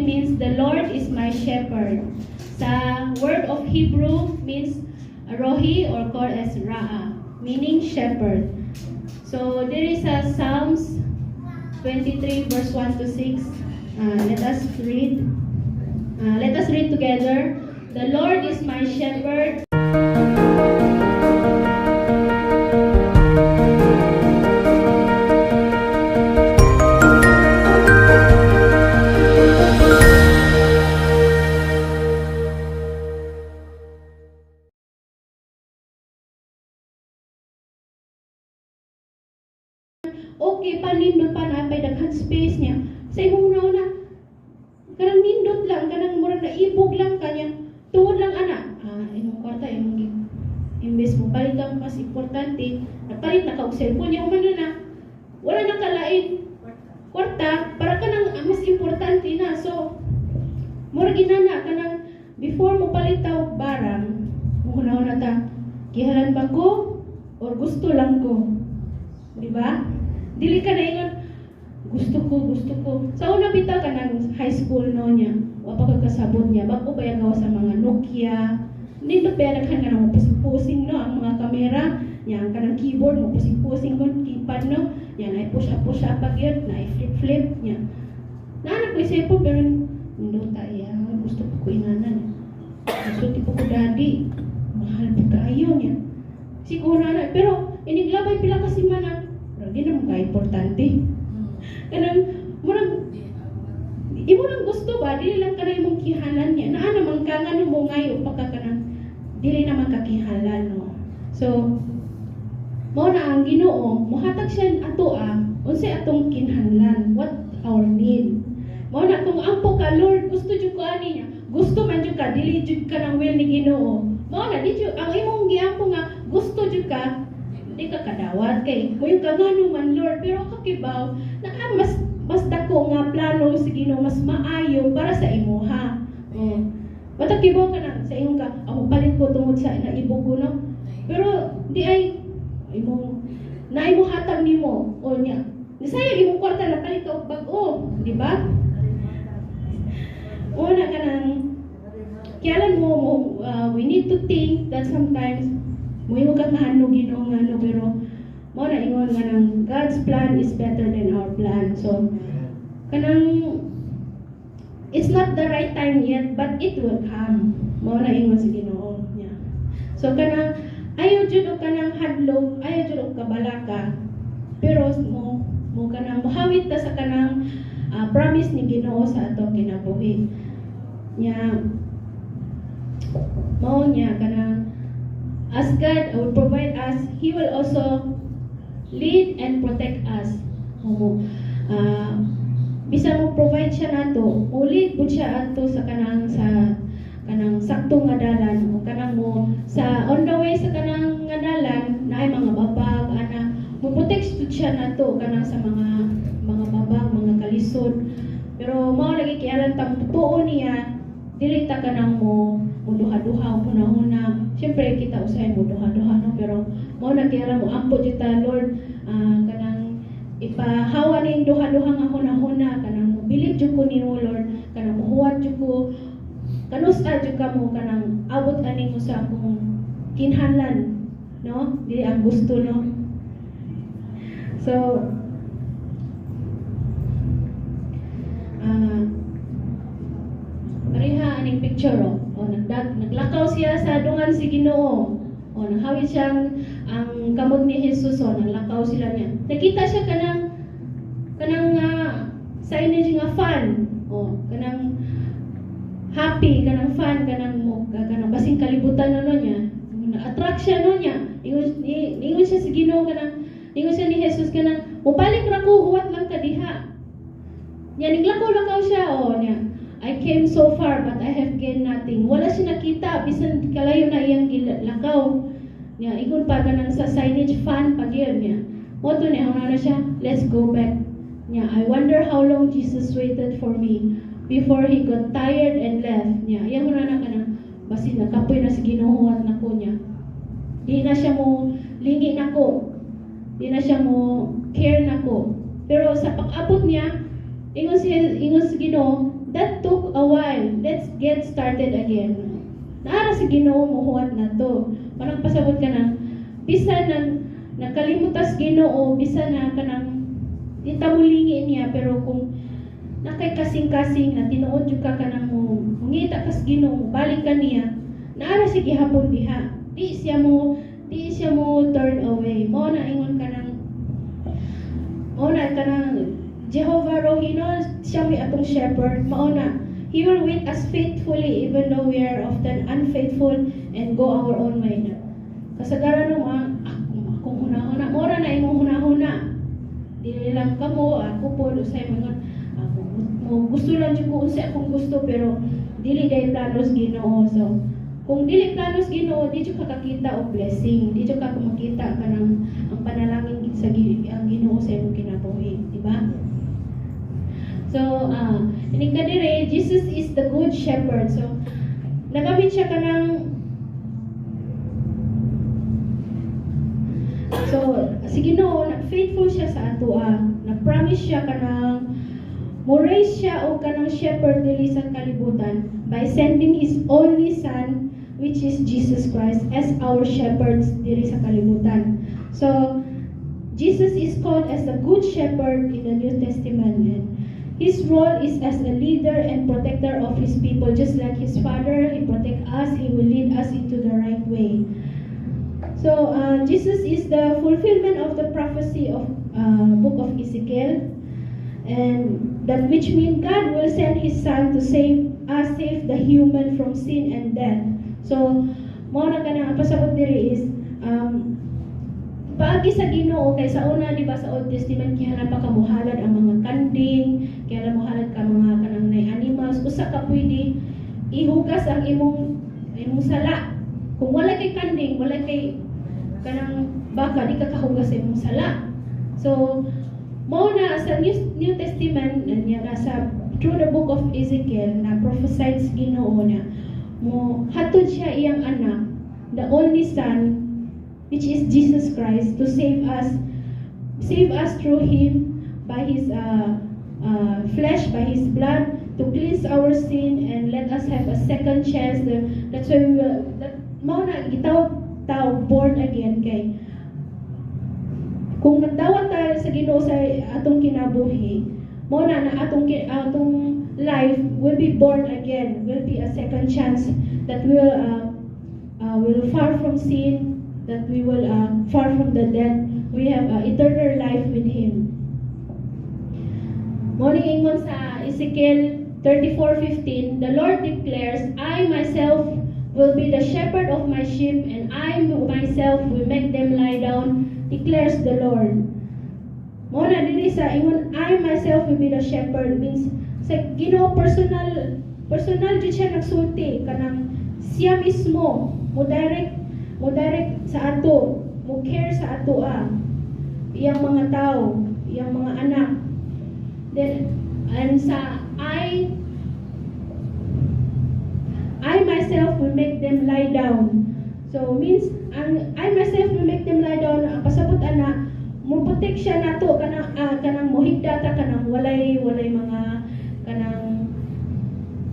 means the Lord is my shepherd. Sa word of Hebrew means rohi or called as ra'a, meaning shepherd. So there is a Psalms 23 verse 1 to 6. Let us read. Let us read together. The Lord is my shepherd. Okay, panindot pa na pay daghan space niya. Sa imong na kanang nindot lang, kanang murag na ibog lang kanya. Tuod lang ana. Imong kwarta imong imbes mo palit ang mas importante, napalit na ka og cellphone niya man na. Wala na kalain kwarta para kanang mas importante na. So murag inana kanang before mo palit og barang, mo na ta gihalan ba ko or gusto lang ko. Di ba? Dili ka na ingon, gusto ko. Sa una bitaw ka ng high school no niya, wapa ka kasabot niya, bago ba gawa sa mga Nokia, hindi ba naghan ka ng pusing-pusing no, ang mga kamera, yan ka ng keyboard, mo pusing-pusing kung keypad no, yan ay push up agad, na ay flip niya. Naanak ko isa po, pero hindi tayo, gusto ko inanan. Gusto tipo ko daddy, mahal po kayo niya. Siguro na, pero iniglabay pila kasi man hindi naman ka-importante. Kanang, murag, imo lang gusto ba? Dili lang ka na imong kihalan niya. Naa naman ka nga mo ngayon pagka kanang, dili naman kakihalan, no? So, mo na ang Ginoo, muhatag siya ato unsay atong kinahanglan, what our need. Mo na kung ampo ka, Lord, gusto jud ko ani niya. Gusto man jud ka, dili jud ka ng will ni Ginoo. Mo na, di jud, ang imong giampo nga, gusto jud ka, di ka kadawat kay mo yung kangano man Lord, pero kakibaw na mas dako nga plano sa Ginoo, mas maayo para sa imo ha. Matakibaw ka na sa imong ka, ako palit ko tungod sa naibog ko no. Pero di ay imong naimo hatag nimo o nya. Nisayang imong kwarta na palit og bag-o, di ba? Una ka nang kialan mo we need to think that sometimes mo kang ano Ginoo ngano, pero mo na ingon nga nang God's plan is better than our plan. So kanang it's not the right time yet, but it will come. Mo na ingon si Ginoo niya. So kanang ayo jud og kanang hadlok, ayo jud og kabalaka, pero mo kanang mohawit ta sa kanang promise ni Ginoo sa ato kinabuhi niya. Mo niya kanang as God will provide us, He will also lead and protect us. Bisa mo provide siya nato, ulit po siya ato sa kanang sakto nga dalan, o kanang mo sa on the way sa kanang nga dalan na ay mga babag ana, mo protect siya nato kanang sa mga babag, mga kalisod. Pero mao lagi kialan tang totoo niya, dili ta kanang mo duha-duha una-una. Siyempre kita usahay mo duha-duha no, pero mo nagiara mo ampo jud ta Lord, kanang ipahawa ning duha-duha nga hunahuna, kanang bilib jud ko nimo Lord, kanang muhuwat jud ko, kanusta jud ka mo kanang abot ani mo sa akong kinahanglan no, dili ang gusto no. So pariha aning picture naglakaw siya sa dungan si Ginoo. Naghawid siyang ang kamot ni Jesus, naglakaw sila niya. Nakita siya kanang signage nga fun. Kanang happy, kanang fun, kanang basing kalibutan niya. Na-attract siya niya. Ingon siya si Ginoo ingon siya ni Jesus kanang mupalik ra ko, huwat lang ka diha. Nya niglakaw siya niya. I came so far but I have gained nothing. Wala siya nakita, bisan kalayo na iyang lakaw. Niya, igon pa ka sa signage fan pag yun niya. Moto niya, na siya, let's go back. Niya, I wonder how long Jesus waited for me before He got tired and left. Niya, iyang na basin nakapoy na si Ginoo at nako niya. Di na siya mo lingi nako. Di na siya mo care nako. Pero sa pag-abot niya, ingon si Ginoo, that too started again. Naara sa Ginoo muhuwat na to. Parang pasabot ka ng bisan ng nakalimutas Ginoo, bisan na kanang itamulingi niya, pero kung nakay kasing-kasing na tinuod jud ka kanang mo mungita kas Ginoo, balik ka niya, naara sa gihapon diha. Di siya mo turn away. Mao na ingon kanang Jehovah Rohino, siya may atong shepherd. Mao na, He will wait us faithfully even though we are often unfaithful and go our own way na. Kasagaran mo, akong hunahuna, mora na imong hunahuna. Dili lang kamo, ako po, usay mga, mo gusto lang dyan ko usay akong gusto, pero dili dahil planos Ginoo. So, kung dili planos Ginoo, di dyan ka kakita o blessing, di dyan ka makita ka ng ang panalangin sa ang Ginoo sa imong kinabuhi, di ba? So, inig na dire, Jesus is the good shepherd. So, nagamit siya ka ng si Ginoo, faithful siya sa ato, na-promise siya ka ng mo-raise siya o kanang shepherd dili sa kalibutan by sending His only Son, which is Jesus Christ, as our shepherds diri sa kalibutan. So, Jesus is called as the Good Shepherd in the New Testament. And His role is as a leader and protector of His people. Just like His Father, He protects us, He will lead us into the right way. So, Jesus is the fulfillment of the prophecy of book of Ezekiel. And that which means God will send His Son to save the human from sin and death. So, mao na kanang pasabot diri is paagi sa Ginoo kay sa una di ba sa Old Testament kaya pa kamuhalad ang mga kanding, kaya muhalad ka mga kanang nay animals, usa ka pwede ihugas ang imong sala. Kung wala kay kanding, wala kay kanang baka, di ka kahugas sa imong sala. So, mao na sa New Testament niya nasa through the book of Ezekiel na prophesied sa Ginoo na mo hatod siya iyang anak, the only Son, which is Jesus Christ, to save us through Him by His flesh, by His blood, to cleanse our sin and let us have a second chance. That's why we will, mao na gitawag born again kay kung nagdawat tayo sa Ginoo sa atong kinabuhi, mo na atong life will be born again, will be a second chance that we will far from sin, that we will far from the death. We have eternal life with Him. Mo ni ingon sa Ezekiel 34:15, the Lord declares, I myself will be the shepherd of my sheep, and I myself will make them lie down, declares the Lord. Mo na dili sa ingon, I myself will be the shepherd, means sa Ginoo personal jud siya nagsulti kanang siya mismo mo direct sa ato, mo care sa ato iyang mga tao, iyang mga anak. Then and sa I myself will make them lie down. So means I myself will make them lie down. Ang pasabot ana mo protect siya nato kanang mohigdata kanang walay mga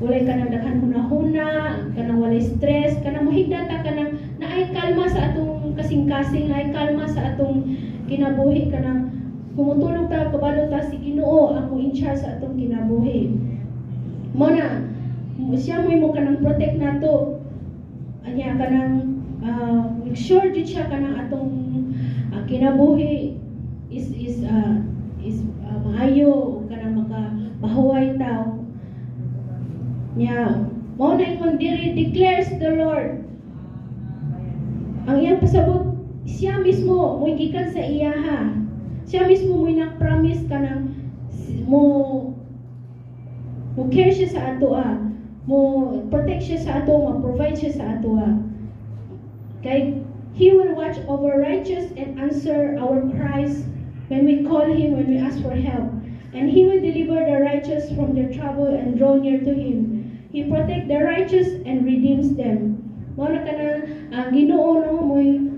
walay kanang daghan hunahuna, kanang walay stress, kanang mohigdata kanang naay kalma sa atong kasing-kasing, naay kalma sa atong kinabuhi, kanang humutulog ta kabalo ta si Ginoo ako in charge sa atong kinabuhi. Mo na siya mo kanang protect nato. Anya kanang make sure jud siya kanang atong kinabuhi is maayo kanang makapahuway ta. Nya mao na ingon diri, declares the Lord. Ang iyang pasabot siya mismo mo'y gikan sa iyaha. Siya mismo mo'y nag-promise kanang mo care siya sa ato mo protect siya sa ato, ma-provide siya sa ato kay He will watch over righteous and answer our cries when we call Him, when we ask for help, and He will deliver the righteous from their trouble and draw near to Him. He protect the righteous and redeems them. Mao na kanang Ginoo no mo'y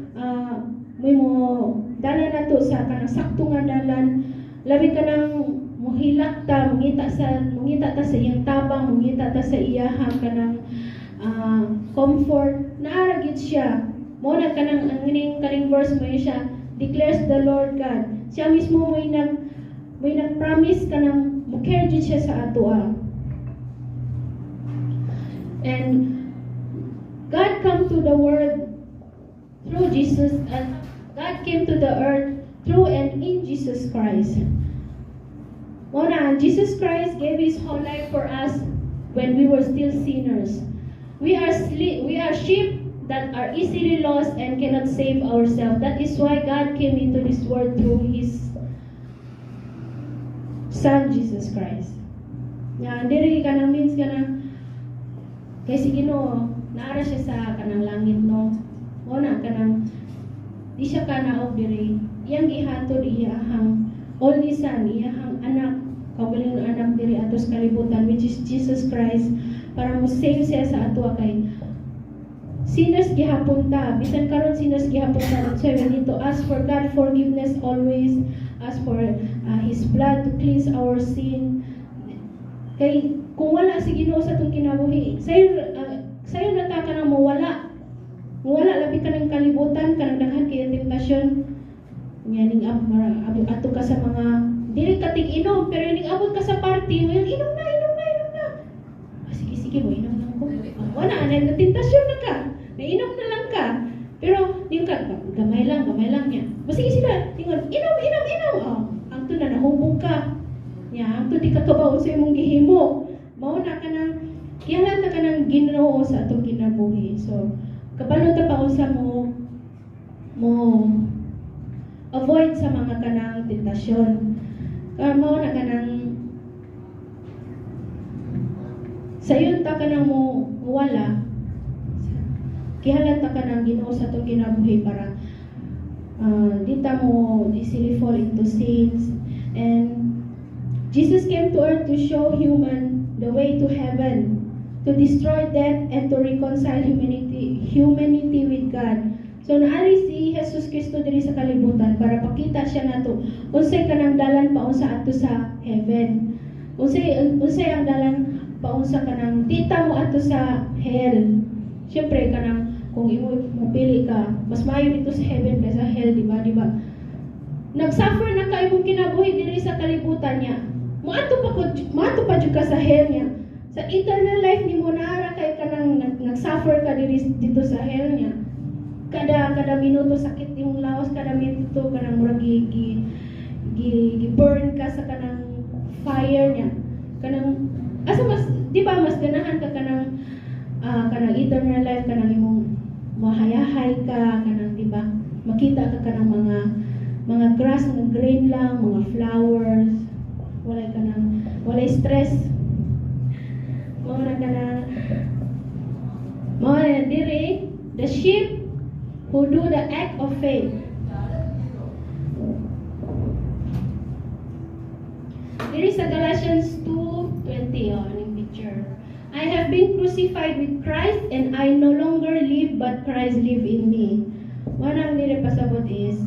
mo dalan nato sa kanang sakto nga dalan, labi kanang muhilak ta, mungita ta sa iyang tabang, mungita ta sa iyaha kanang comfort, naara gid siya. Mo na kanang ang kaning verse mo siya, declares the Lord God. Siya mismo may nag-promise kanang mo-care gid siya sa atoa. And God come to the world through Jesus, and God came to the earth through and in Jesus Christ. Mona, Jesus Christ gave His whole life for us when we were still sinners. We are sheep that are easily lost and cannot save ourselves. That is why God came into this world through His Son, Jesus Christ. Yan, diri ka nang means ka na, kay si Ginoo, naara siya sa kanang langit, no? Mona, kanang, di siya kanaog diri. Iyang gihatod iyahang only son, iyahang anak, kaugaling anak diri atos kalibutan, which is Jesus Christ, para mo save siya sa ato kay sinners gihapon ta. Bisan karon sinners gihapon ta. That's why we need to ask for God forgiveness always, ask for His blood to cleanse our sin. Kay kung wala si Ginoo sa atong kinabuhi, sayo na ta ka nang mawala. Wala labi ka ng kalibutan, ka ng daghan kay temptasyon. Nganing ato ka sa mga dili ka tig-inom, pero ning abot ka sa party, well, inom na. Sige mo, inom lang ko. Wala na tentasyon na ka. Nainom na lang ka. Pero yung ka, gamay lang niya. Sige sila, tingnan, inom. Oh, ang to na nahubog ka. Ang to di ka kabaon sa imong gihimo. Mauna ka nang kiyalan ka nang Ginoo sa atong kinabuhi. So, kapalo ta pa usa mo avoid sa mga kanang tentasyon. Mao na kanang sayon ta kanang mo wala. Kihalan ta kanang Ginoo sa atong kinabuhi para di ta mo easily fall into sins. And Jesus came to earth to show human the way to heaven, to destroy death and to reconcile humanity with God. So naari si Jesus Kristo diri sa kalibutan para pakita siya nato unsay kanang dalan paunsa ato sa heaven. Unsay ang dalan paunsa kanang dita mo ato sa hell. Syempre kanang kung imo mopili ka, mas maayo dito sa heaven kaysa sa hell, di ba? Nagsuffer na ka imong kinabuhi diri sa kalibutan niya. Maato pa jud ka sa hell niya. Sa eternal life nimo naara kay kanang nagsuffer ka dito sa hell niya. Kada minuto sakit imong lawas, kada minuto kanang murag burn ka sa kanang fire niya. Kanang asa mas di ba mas ganahan ka kanang eternal life, kanang imong mahayahay ka kanang di ba makita ka kanang mga grass nga green lang, mga flowers, walay stress. Mao na diri the sheep who do the act of faith. Diri sa Galatians 2:20 aning picture. I have been crucified with Christ and I no longer live but Christ live in me. Wanang diri pasabot is